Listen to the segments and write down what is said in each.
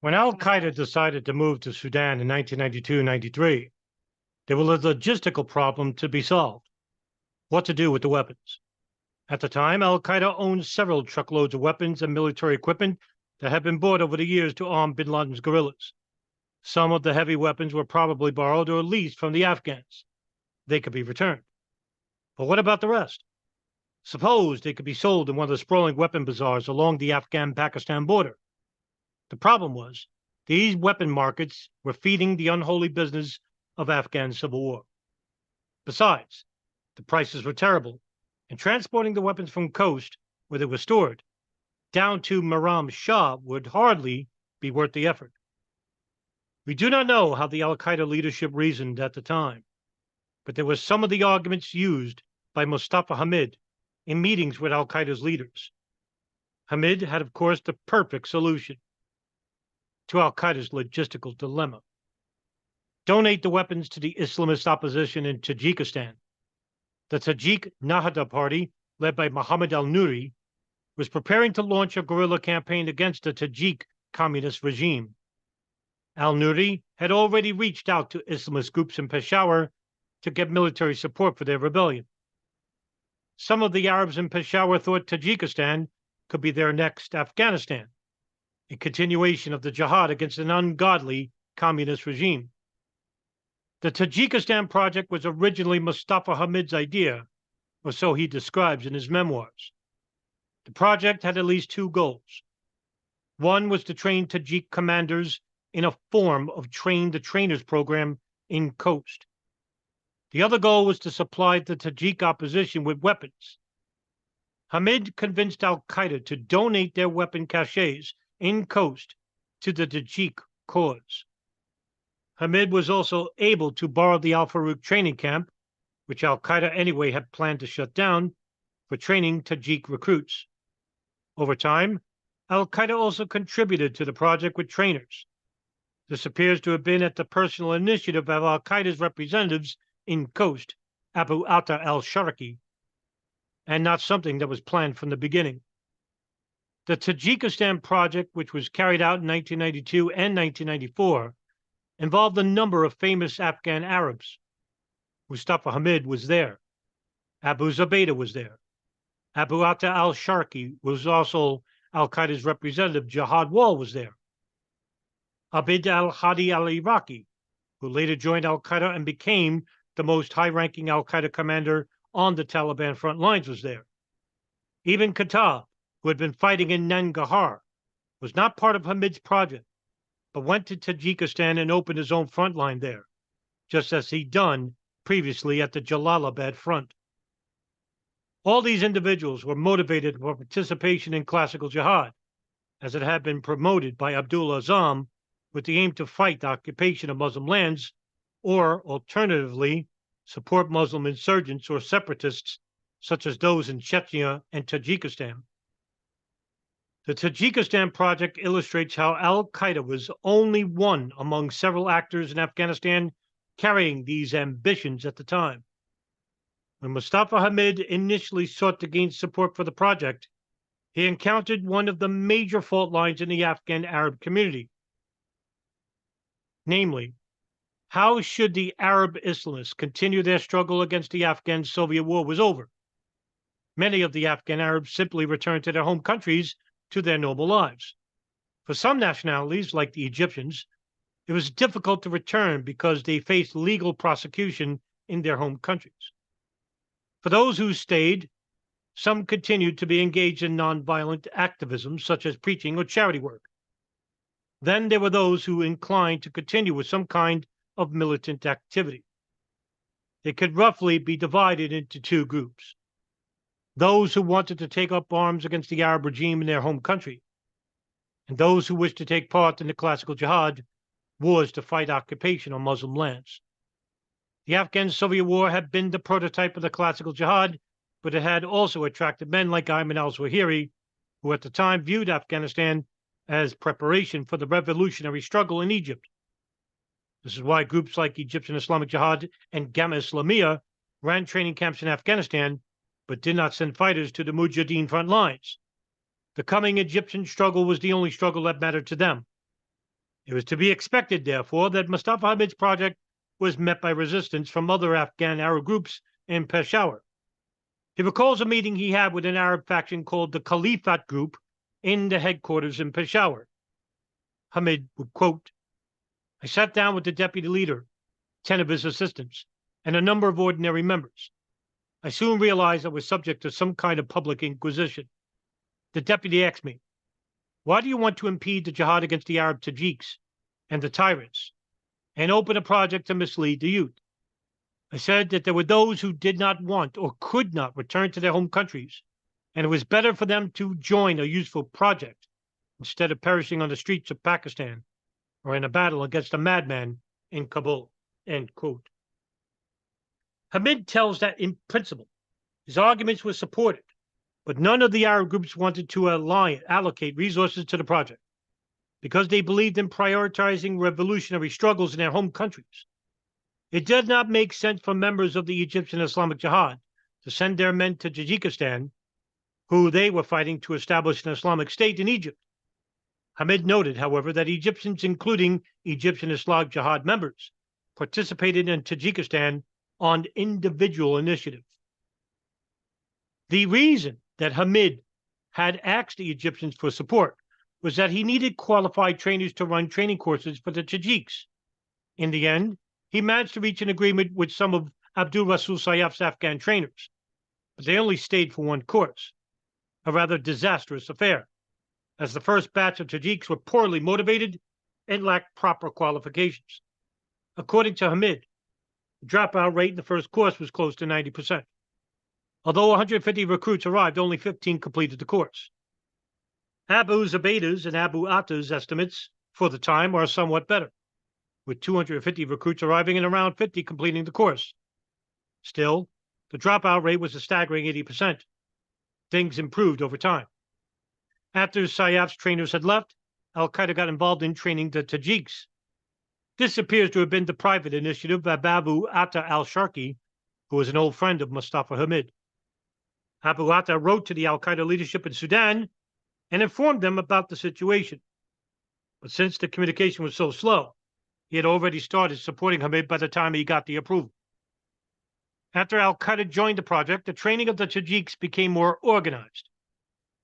When al-Qaeda decided to move to Sudan in 1992-93, there was a logistical problem to be solved: what to do with the weapons. At the time, al-Qaeda owned several truckloads of weapons and military equipment that had been bought over the years to arm bin Laden's guerrillas. Some of the heavy weapons were probably borrowed or leased from the Afghans. They could be returned. But what about the rest? Suppose they could be sold in one of the sprawling weapon bazaars along the Afghan-Pakistan border. The problem was, these weapon markets were feeding the unholy business of Afghan civil war. Besides, the prices were terrible, and transporting the weapons from coast, where they were stored, down to Maram Shah would hardly be worth the effort. We do not know how the al-Qaeda leadership reasoned at the time, but there were some of the arguments used by Mustafa Hamid in meetings with al-Qaeda's leaders. Hamid had, of course, the perfect solution to al-Qaeda's logistical dilemma: donate the weapons to the Islamist opposition in Tajikistan. The Tajik Nahda Party, led by Muhammad al-Nuri, was preparing to launch a guerrilla campaign against the Tajik communist regime. Al-Nuri had already reached out to Islamist groups in Peshawar to get military support for their rebellion. Some of the Arabs in Peshawar thought Tajikistan could be their next Afghanistan, a continuation of the jihad against an ungodly communist regime. The Tajikistan Project was originally Mustafa Hamid's idea, or so he describes in his memoirs. The project had at least two goals. One was to train Tajik commanders in a form of train-the-trainers program in coast. The other goal was to supply the Tajik opposition with weapons. Hamid convinced al-Qaeda to donate their weapon caches in coast to the Tajik cause. Hamid was also able to borrow the Al-Farouk training camp, which al-Qaeda anyway had planned to shut down, for training Tajik recruits. Over time, al-Qaeda also contributed to the project with trainers. This appears to have been at the personal initiative of al-Qaeda's representatives in coast, Abu Atta al-Sharqi, and not something that was planned from the beginning. The Tajikistan Project, which was carried out in 1992 and 1994, involved a number of famous Afghan Arabs. Mustafa Hamid was there. Abu Zubaydah was there. Abu Atta al-Sharqi was also al-Qaeda's representative. Jihad Wall was there. Abid al-Hadi al-Iraqi, who later joined al-Qaeda and became the most high-ranking al-Qaeda commander on the Taliban front lines, was there. Ibn Khattab, who had been fighting in Nangarhar, was not part of Hamid's project, but went to Tajikistan and opened his own front line there, just as he'd done previously at the Jalalabad front. All these individuals were motivated for participation in classical jihad, as it had been promoted by Abdul Azam, with the aim to fight the occupation of Muslim lands, or alternatively, support Muslim insurgents or separatists, such as those in Chechnya and Tajikistan. The Tajikistan Project illustrates how al-Qaeda was only one among several actors in Afghanistan carrying these ambitions at the time. When Mustafa Hamid initially sought to gain support for the project, he encountered one of the major fault lines in the Afghan Arab community. Namely, how should the Arab Islamists continue their struggle against the Afghan-Soviet war was over? Many of the Afghan Arabs simply returned to their home countries to their normal lives. For some nationalities, like the Egyptians, it was difficult to return because they faced legal prosecution in their home countries. For those who stayed, some continued to be engaged in nonviolent activism, such as preaching or charity work. Then there were those who inclined to continue with some kind of militant activity. They could roughly be divided into two groups: those who wanted to take up arms against the Arab regime in their home country, and those who wished to take part in the classical jihad, wars to fight occupation on Muslim lands. The Afghan-Soviet War had been the prototype of the classical jihad, but it had also attracted men like Ayman al-Zawahiri, who at the time viewed Afghanistan as preparation for the revolutionary struggle in Egypt. This is why groups like Egyptian Islamic Jihad and Gamma Islamiyah ran training camps in Afghanistan, but did not send fighters to the Mujahideen front lines. The coming Egyptian struggle was the only struggle that mattered to them. It was to be expected, therefore, that Mustafa Hamid's project was met by resistance from other Afghan Arab groups in Peshawar. He recalls a meeting he had with an Arab faction called the Caliphate Group in the headquarters in Peshawar. Hamid would quote, "I sat down with the deputy leader, 10 of his assistants, and a number of ordinary members. I soon realized I was subject to some kind of public inquisition. The deputy asked me, 'Why do you want to impede the jihad against the Arab Tajiks and the tyrants and open a project to mislead the youth?' I said that there were those who did not want or could not return to their home countries, and it was better for them to join a useful project instead of perishing on the streets of Pakistan or in a battle against a madman in Kabul." End quote. Hamid tells that in principle, his arguments were supported, but none of the Arab groups wanted to allocate resources to the project because they believed in prioritizing revolutionary struggles in their home countries. It did not make sense for members of the Egyptian Islamic Jihad to send their men to Tajikistan, who they were fighting to establish an Islamic state in Egypt. Hamid noted, however, that Egyptians, including Egyptian Islamic Jihad members, participated in Tajikistan on individual initiative. The reason that Hamid had asked the Egyptians for support was that he needed qualified trainers to run training courses for the Tajiks. In the end, he managed to reach an agreement with some of Abdul Rasul Sayyaf's Afghan trainers, but they only stayed for one course, a rather disastrous affair, as the first batch of Tajiks were poorly motivated and lacked proper qualifications. According to Hamid, the dropout rate in the first course was close to 90%. Although 150 recruits arrived, only 15 completed the course. Abu Zubaydah's and Abu Atta's estimates for the time are somewhat better, with 250 recruits arriving and around 50 completing the course. Still, the dropout rate was a staggering 80%. Things improved over time. After Sayyaf's trainers had left, al-Qaeda got involved in training the Tajiks. This appears to have been the private initiative of Abu Atta al-Sharqi, who was an old friend of Mustafa Hamid. Abu Atta wrote to the al-Qaeda leadership in Sudan and informed them about the situation. But since the communication was so slow, he had already started supporting Hamid by the time he got the approval. After al-Qaeda joined the project, the training of the Tajiks became more organized.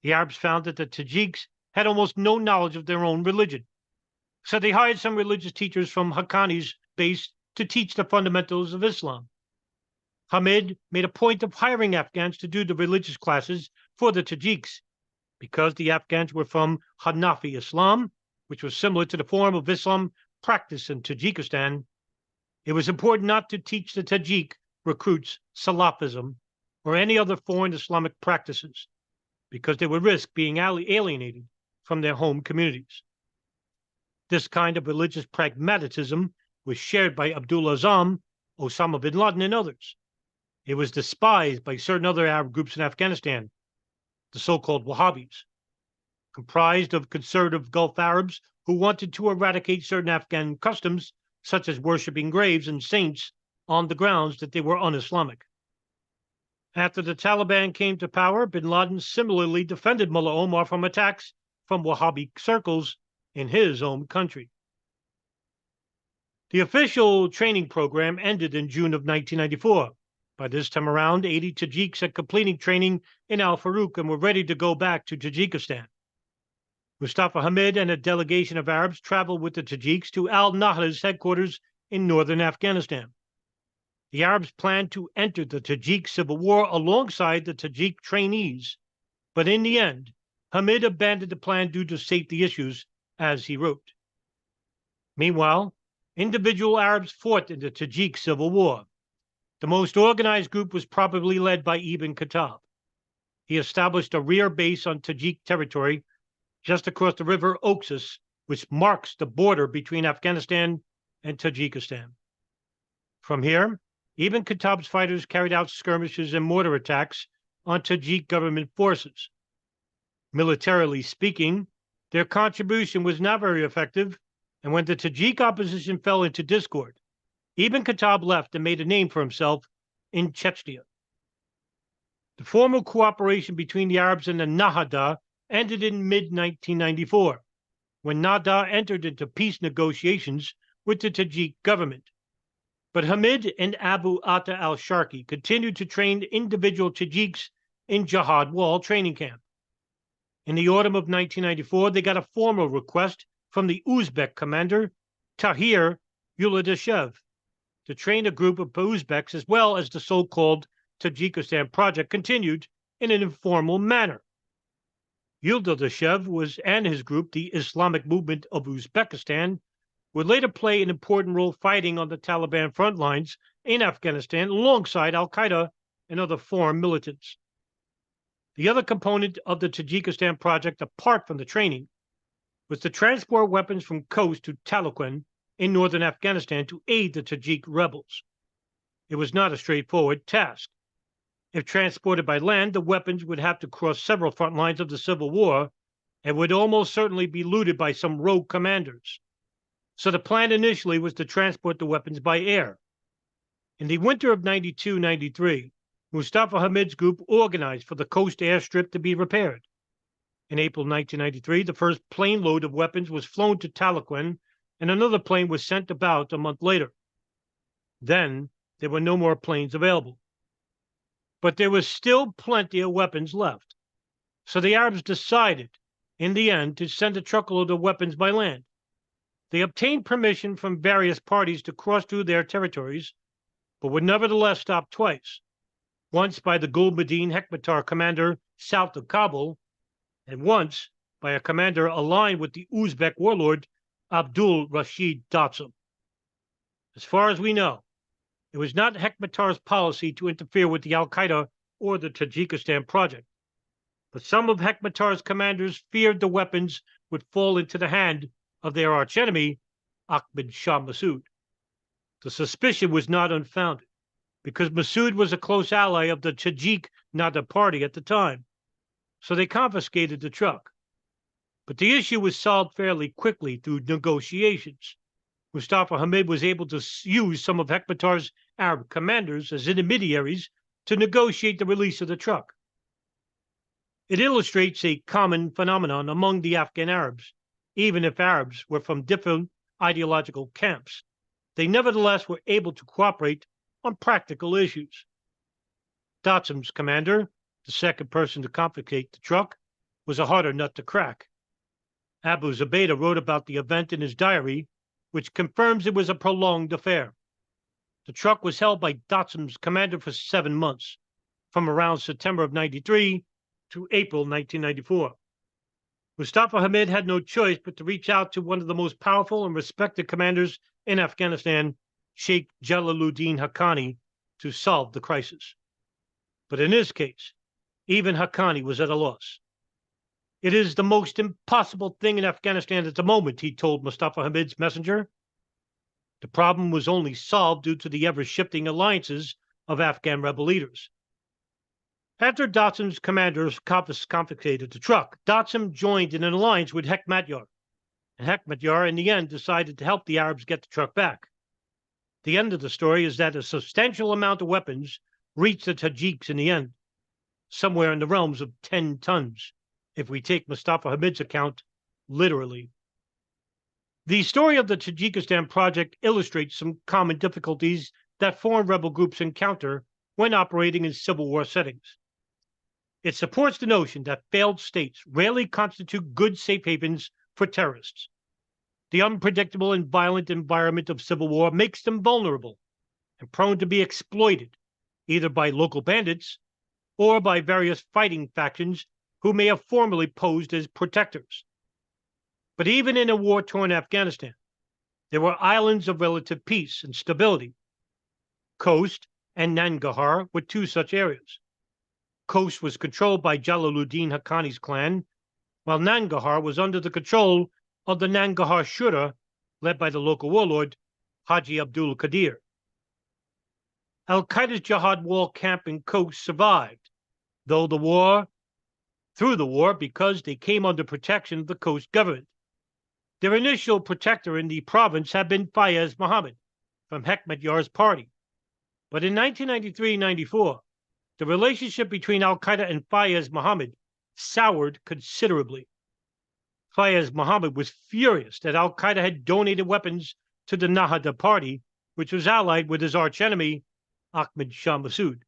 The Arabs found that the Tajiks had almost no knowledge of their own religion, so they hired some religious teachers from Haqqani's base to teach the fundamentals of Islam. Hamid made a point of hiring Afghans to do the religious classes for the Tajiks because the Afghans were from Hanafi Islam, which was similar to the form of Islam practiced in Tajikistan. It was important not to teach the Tajik recruits Salafism or any other foreign Islamic practices because they would risk being alienated from their home communities. This kind of religious pragmatism was shared by Abdul Azam, Osama bin Laden, and others. It was despised by certain other Arab groups in Afghanistan, the so-called Wahhabis, comprised of conservative Gulf Arabs who wanted to eradicate certain Afghan customs, such as worshipping graves and saints, on the grounds that they were un-Islamic. After the Taliban came to power, bin Laden similarly defended Mullah Omar from attacks from Wahhabi circles in his home country. The official training program ended in June of 1994. By this time around, 80 Tajiks had completed training in Al-Faruq and were ready to go back to Tajikistan. Mustafa Hamid and a delegation of Arabs traveled with the Tajiks to al-Nahda's headquarters in northern Afghanistan. The Arabs planned to enter the Tajik civil war alongside the Tajik trainees, but in the end, Hamid abandoned the plan due to safety issues, as he wrote. Meanwhile, individual Arabs fought in the Tajik civil war. The most organized group was probably led by Ibn Khattab. He established a rear base on Tajik territory just across the river Oxus, which marks the border between Afghanistan and Tajikistan. From here, Ibn Khattab's fighters carried out skirmishes and mortar attacks on Tajik government forces. Militarily speaking, their contribution was not very effective, and when the Tajik opposition fell into discord, Ibn Khattab left and made a name for himself in Chechnya. The formal cooperation between the Arabs and the Nahda ended in mid-1994. when Nada entered into peace negotiations with the Tajik government. But Hamid and Abu Atta al-Sharqi continued to train individual Tajiks in Jihad Wall training camp. In the autumn of 1994, they got a formal request from the Uzbek commander, Tahir Yuldashev, to train a group of Uzbeks as well as the so-called Tajikistan Project continued in an informal manner. Yuldashev and his group, the Islamic Movement of Uzbekistan, would later play an important role fighting on the Taliban front lines in Afghanistan alongside al-Qaeda and other foreign militants. The other component of the Tajikistan Project, apart from the training, was to transport weapons from coast to Taloqan in northern Afghanistan to aid the Tajik rebels. It was not a straightforward task. If transported by land, the weapons would have to cross several front lines of the Civil War and would almost certainly be looted by some rogue commanders. So the plan initially was to transport the weapons by air. In the winter of 92-93, Mustafa Hamid's group organized for the coast airstrip to be repaired. In April 1993, the first plane load of weapons was flown to Taloqan, and another plane was sent about a month later. Then there were no more planes available. But there was still plenty of weapons left. So the Arabs decided, in the end, to send a truckload of weapons by land. They obtained permission from various parties to cross through their territories, but would nevertheless stop twice. Once by the Gulbuddin Hekmatyar commander south of Kabul, and once by a commander aligned with the Uzbek warlord Abdul Rashid Datsam. As far as we know, it was not Hekmatyar's policy to interfere with the al-Qaeda or the Tajikistan Project, but some of Hekmatyar's commanders feared the weapons would fall into the hand of their archenemy, Ahmad Shah Massoud. The suspicion was not unfounded, because Massoud was a close ally of the Tajik Nada party at the time, so they confiscated the truck. But the issue was solved fairly quickly through negotiations. Mustafa Hamid was able to use some of Hekmatyar's Arab commanders as intermediaries to negotiate the release of the truck. It illustrates a common phenomenon among the Afghan Arabs. Even if Arabs were from different ideological camps, they nevertheless were able to cooperate on practical issues. Datsam's commander, the second person to confiscate the truck, was a harder nut to crack. Abu Zubaydah wrote about the event in his diary, which confirms it was a prolonged affair. The truck was held by Datsam's commander for 7 months, from around September of 93 to April 1994. Mustafa Hamid had no choice but to reach out to one of the most powerful and respected commanders in Afghanistan, Sheikh Jalaluddin Haqqani, to solve the crisis. But in this case, even Haqqani was at a loss. "It is the most impossible thing in Afghanistan at the moment," he told Mustafa Hamid's messenger. The problem was only solved due to the ever-shifting alliances of Afghan rebel leaders. After Datsam's commanders confiscated the truck, Datsam joined in an alliance with Hekmatyar, and Hekmatyar in the end decided to help the Arabs get the truck back. The end of the story is that a substantial amount of weapons reached the Tajiks in the end, somewhere in the realms of 10 tons, if we take Mustafa Hamid's account literally. The story of the Tajikistan Project illustrates some common difficulties that foreign rebel groups encounter when operating in civil war settings. It supports the notion that failed states rarely constitute good safe havens for terrorists. The unpredictable and violent environment of civil war makes them vulnerable and prone to be exploited, either by local bandits or by various fighting factions who may have formerly posed as protectors. But even in a war-torn Afghanistan, there were islands of relative peace and stability. Coast and Nangarhar were two such areas. Coast was controlled by Jalaluddin Haqqani's clan, while Nangarhar was under the control of the Nangarhar Shura, led by the local warlord, Haji Abdul Qadir. Al-Qaeda's Jihad Wall camp in Coast survived, through the war because they came under protection of the Coast government. Their initial protector in the province had been Fayez Muhammad from Hekmatyar's party. But in 1993-94, the relationship between al-Qaeda and Fayez Muhammad soured considerably. Fayez Muhammad was furious that al-Qaeda had donated weapons to the Nahda party, which was allied with his archenemy, Ahmad Shah Massoud.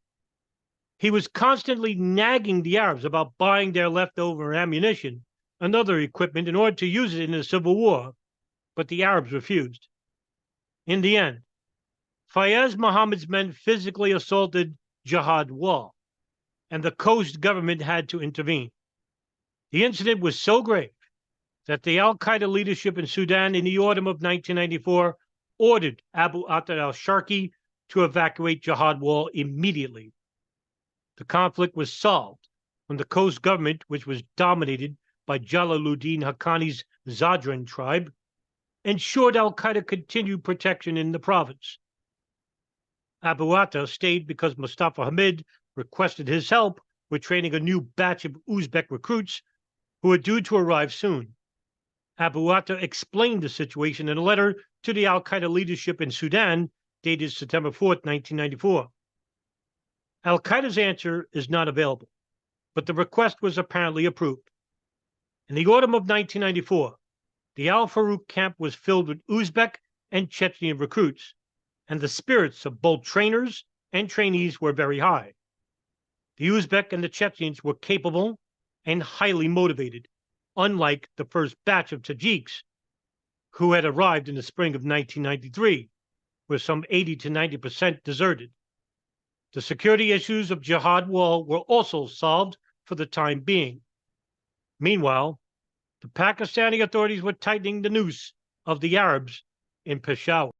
He was constantly nagging the Arabs about buying their leftover ammunition and other equipment in order to use it in the civil war, but the Arabs refused. In the end, Fayez Muhammad's men physically assaulted Jihad Wall, and the coast government had to intervene. The incident was so grave that the al-Qaeda leadership in Sudan in the autumn of 1994 ordered Abu Atta al-Sharqi to evacuate Jihad Wall immediately. The conflict was solved when the coast government, which was dominated by Jalaluddin Haqqani's Zadran tribe, ensured al-Qaeda continued protection in the province. Abu Atta stayed because Mustafa Hamid requested his help with training a new batch of Uzbek recruits who were due to arrive soon. Abu Atta explained the situation in a letter to the al-Qaeda leadership in Sudan dated September 4, 1994. Al-Qaeda's answer is not available, but the request was apparently approved. In the autumn of 1994, the Al-Farouk camp was filled with Uzbek and Chechen recruits, and the spirits of both trainers and trainees were very high. The Uzbek and the Chechens were capable and highly motivated, unlike the first batch of Tajiks who had arrived in the spring of 1993, where some 80 to 90% deserted. The security issues of Jihad Wall were also solved for the time being. Meanwhile, the Pakistani authorities were tightening the noose of the Arabs in Peshawar.